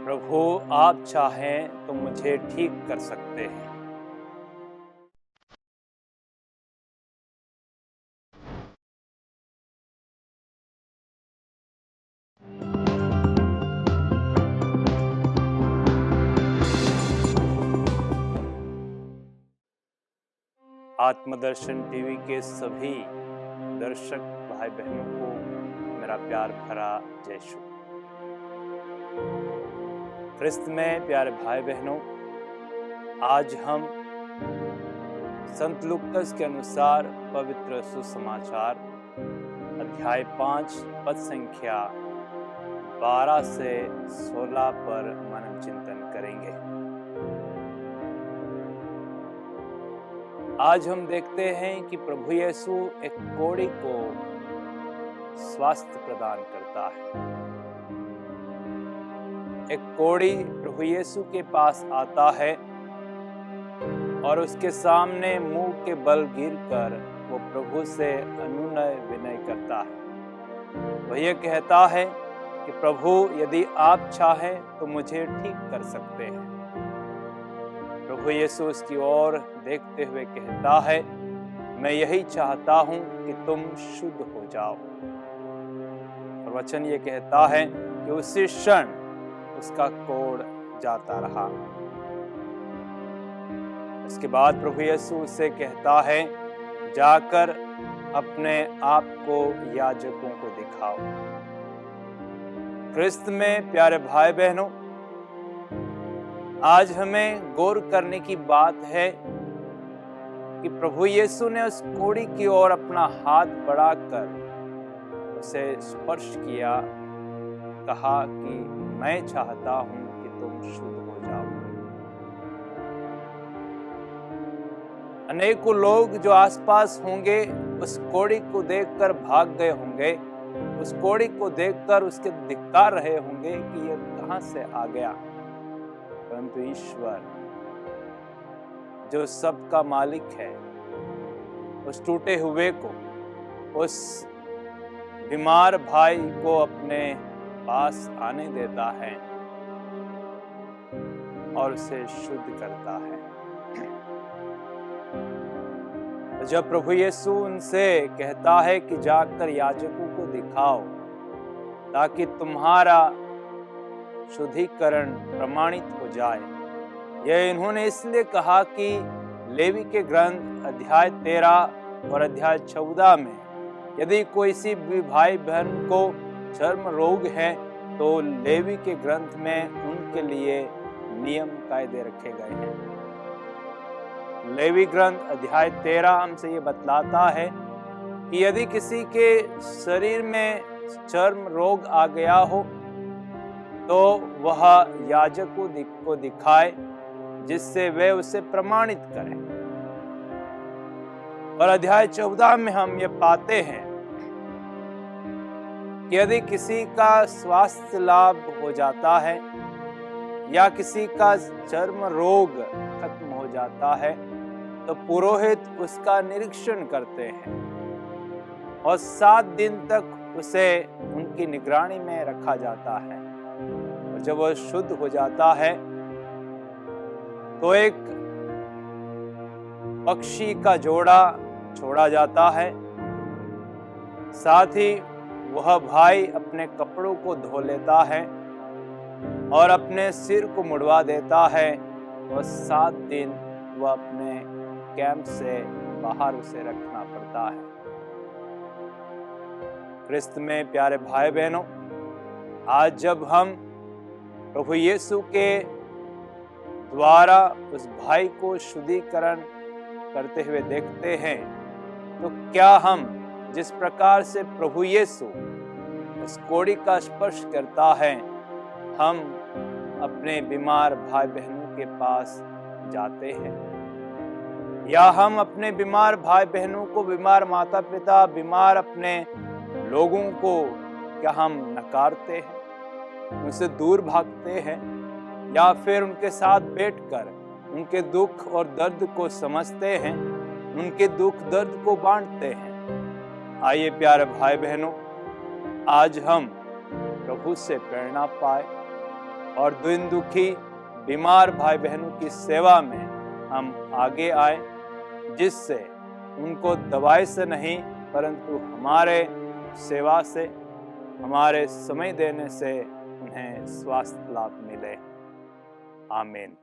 प्रभु आप चाहें तो मुझे ठीक कर सकते हैं। आत्मदर्शन टीवी के सभी दर्शक भाई बहनों को मेरा प्यार भरा जय यीशु। ख्रिस्त में प्यारे भाई बहनों, आज हम संत लूकास के अनुसार पवित्र सुसमाचार अध्याय 5 पद संख्या 12 से 16 पर मनन चिंतन करेंगे। आज हम देखते हैं कि प्रभु यीशु एक कोढ़ी को स्वास्थ्य प्रदान करता है। एक कोढ़ी प्रभु यीशु के पास आता है और उसके सामने मुंह के बल गिरकर वो प्रभु से अनुनय विनय करता है। वह ये कहता है कि प्रभु यदि आप चाहें तो मुझे ठीक कर सकते हैं। प्रभु यीशु उसकी ओर देखते हुए कहता है, मैं यही चाहता हूं कि तुम शुद्ध हो जाओ। और वचन ये कहता है कि उसी क्षण उसका कोढ़ जाता रहा। उसके बाद प्रभु यीशु उसे कहता है, जाकर अपने आप को याजकों को दिखाओ। ख्रिस्त में प्यारे भाई बहनों, आज हमें गौर करने की बात है कि प्रभु यीशु ने उस कोढ़ी की ओर अपना हाथ बढ़ाकर उसे स्पर्श किया, कहा कि मैं चाहता हूं कि तुम शुद्ध हो जाओ। अनेकों लोग जो आसपास होंगे उस कोढ़ी को देखकर भाग गए होंगे, उस कोढ़ी को देखकर उसके धिक्कार रहे होंगे कि ये कहां से आ गया। परंतु ईश्वर जो सबका मालिक है, उस टूटे हुए को, उस बीमार भाई को अपने पास आने देता है और उसे शुद्ध करता है। जब प्रभु यीशु उनसे कहता है कि जाकर याजकों को दिखाओ ताकि तुम्हारा शुद्धिकरण प्रमाणित हो जाए, यह इन्होंने इसलिए कहा कि लेवी के ग्रंथ अध्याय 13 और अध्याय 14 में यदि कोई सी भी भाई बहन को चर्म रोग है तो लेवी के ग्रंथ में उनके लिए नियम कायदे रखे गए हैं। लेवी ग्रंथ अध्याय 13 हमसे ये बतलाता है कि यदि किसी के शरीर में चर्म रोग आ गया हो तो वह याजक को दिखाए, जिससे वे उसे प्रमाणित करें। और अध्याय 14 में हम ये पाते हैं कि यदि किसी का स्वास्थ्य लाभ हो जाता है या किसी का चर्म रोग खत्म हो जाता है तो पुरोहित उसका निरीक्षण करते हैं और 7 दिन तक उसे उनकी निगरानी में रखा जाता है। और जब वह शुद्ध हो जाता है तो एक पक्षी का जोड़ा छोड़ा जाता है। साथ ही वह भाई अपने कपड़ों को धो लेता है और अपने सिर को मुड़वा देता है और 7 दिन वह अपने कैंप से बाहर उसे रखना पड़ता है। ख्रिस्त में प्यारे भाई बहनों, आज जब हम प्रभु यीशु के द्वारा उस भाई को शुद्धिकरण करते हुए देखते हैं तो क्या हम जिस प्रकार से प्रभु यीशु उस कोढ़ी का स्पर्श करता है, हम अपने बीमार भाई बहनों के पास जाते हैं या हम अपने बीमार भाई बहनों को, बीमार माता पिता, बीमार अपने लोगों को क्या हम नकारते हैं, उनसे दूर भागते हैं या फिर उनके साथ बैठकर उनके दुख और दर्द को समझते हैं, उनके दुख दर्द को बांटते हैं। आइए प्यारे भाई बहनों, आज हम प्रभु से प्रेरणा पाए और दीन दुखी बीमार भाई बहनों की सेवा में हम आगे आए, जिससे उनको दवाई से नहीं परंतु हमारे सेवा से, हमारे समय देने से उन्हें स्वास्थ्य लाभ मिले। आमीन।